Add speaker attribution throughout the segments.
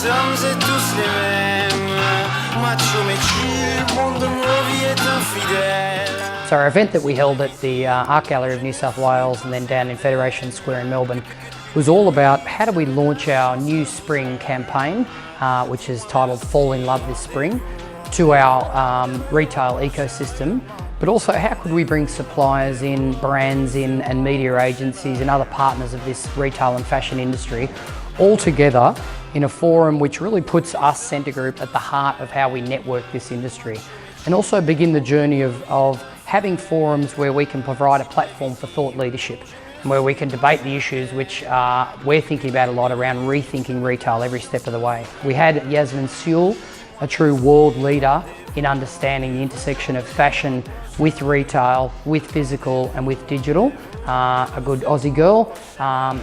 Speaker 1: sommes tous les mêmes. Macho mais chill, monde de nos vies est infidèle.
Speaker 2: So our event that we held at the Art Gallery of New South Wales and then down in Federation Square in Melbourne was all about how do we launch our new spring campaign, which is titled Fall in Love This Spring, to our retail ecosystem, but also how could we bring suppliers in, brands in and media agencies and other partners of this retail and fashion industry all together in a forum which really puts us Scentre Group at the heart of how we network this industry, and also begin the journey of having forums where we can provide a platform for thought leadership and where we can debate the issues which we're thinking about a lot around rethinking retail every step of the way. We had Yasmin, Sewell, a true world leader in understanding the intersection of fashion with retail, with physical and with digital. A good Aussie girl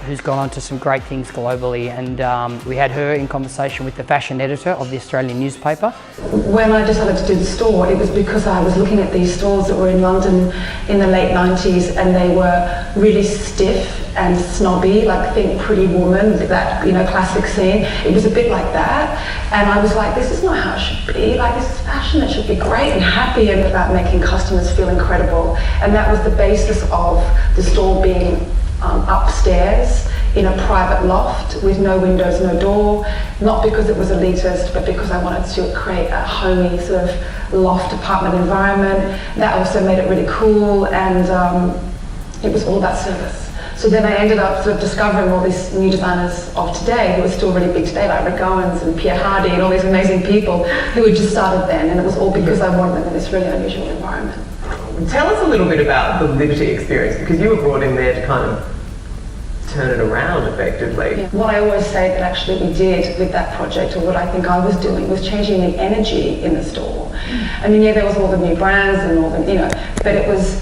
Speaker 2: who's gone on to some great things globally, and we had her in conversation with the fashion editor of the Australian newspaper.
Speaker 3: When I decided to do the store, it was because I was looking at these stores that were in London in the late 90s, and they were really stiff and snobby, like think Pretty Woman, that, you know, classic scene. It was a bit like that, and I was like, this is not how it should be. Like, this is fashion that should be great and happy and about making customers feel incredible. And that was the basis of the store being upstairs in a private loft with no windows, no door, not because it was elitist, but because I wanted to create a homey sort of loft apartment environment. That also made it really cool, and it was all about service. So then I ended up sort of discovering all these new designers of today who are still really big today, like Rick Owens and Pierre Hardy and all these amazing people who had just started then, and it was all because I wanted them in this really unusual environment.
Speaker 4: Tell us a little bit about the Liberty experience, because you were brought in there to kind of turn it around effectively.
Speaker 3: Yeah. What I always say that actually we did with that project, or what I think I was doing, was changing the energy in the store. I mean, yeah, there was all the new brands and all the, you know, but it was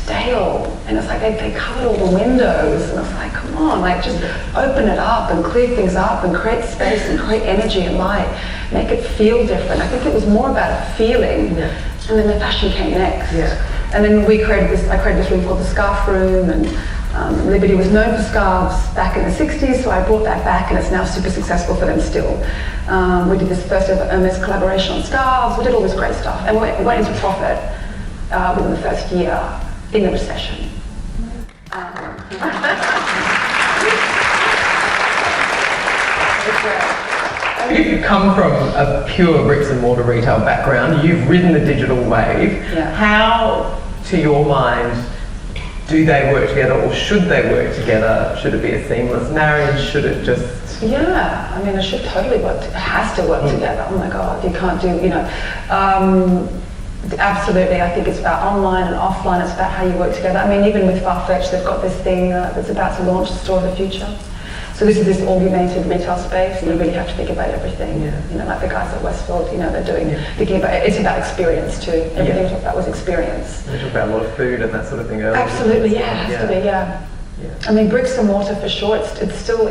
Speaker 3: stale, and it's like they covered all the windows, and I was like, come on, like just open it up and clear things up and create space and create energy and light, make it feel different. I think it was more about a feeling. Yeah. And then the fashion came next. Yeah. And then I created this room called the Scarf Room, and Liberty was known for scarves back in the 60s, so I brought that back, and it's now super successful for them still. We did this first ever Hermes collaboration on scarves, we did all this great stuff, and we went into profit within the first year in the recession.
Speaker 4: You've come from a pure bricks and mortar retail background, you've ridden the digital wave. Yeah. How, to your mind, do they work together, or should they work together? Should it be a seamless marriage? Should it just...
Speaker 3: Yeah, I mean, it should totally work, it has to work together. Oh my God, you can't do, you know. Absolutely, I think it's about online and offline, it's about how you work together. I mean, even with Farfetch, they've got this thing that's about to launch, the Store of the Future. So this is this augmented retail space, and you really have to think about everything. Yeah. You know, like the guys at Westfield, you know, they're doing, thinking about, it's about experience too. Everything we talked about was experience.
Speaker 4: We talked about a lot of food and that sort of thing earlier.
Speaker 3: Absolutely, yeah, it has to be, yeah. I mean, bricks and mortar for sure. It's still.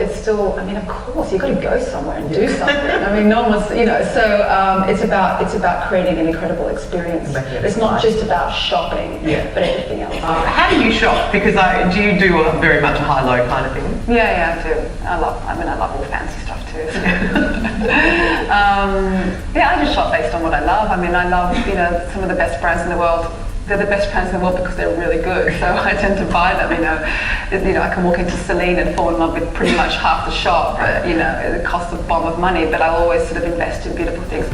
Speaker 3: I mean, of course, you've got to go somewhere and do something. I mean, no one wants, you know. So it's about creating an incredible experience. It's not just about shopping, but everything else.
Speaker 4: How do you shop? Because do you do very much a high-low kind of thing?
Speaker 3: Yeah, I do. I love all the fancy stuff too. So. I just shop based on what I love. I mean, I love, you know, some of the best brands in the world. They're the best brands in the world because they're really good, so I tend to buy them. You know, I can walk into Celine and fall in love with pretty much half the shop. But, you know, it costs a bomb of money, but I'll always sort of invest in beautiful things.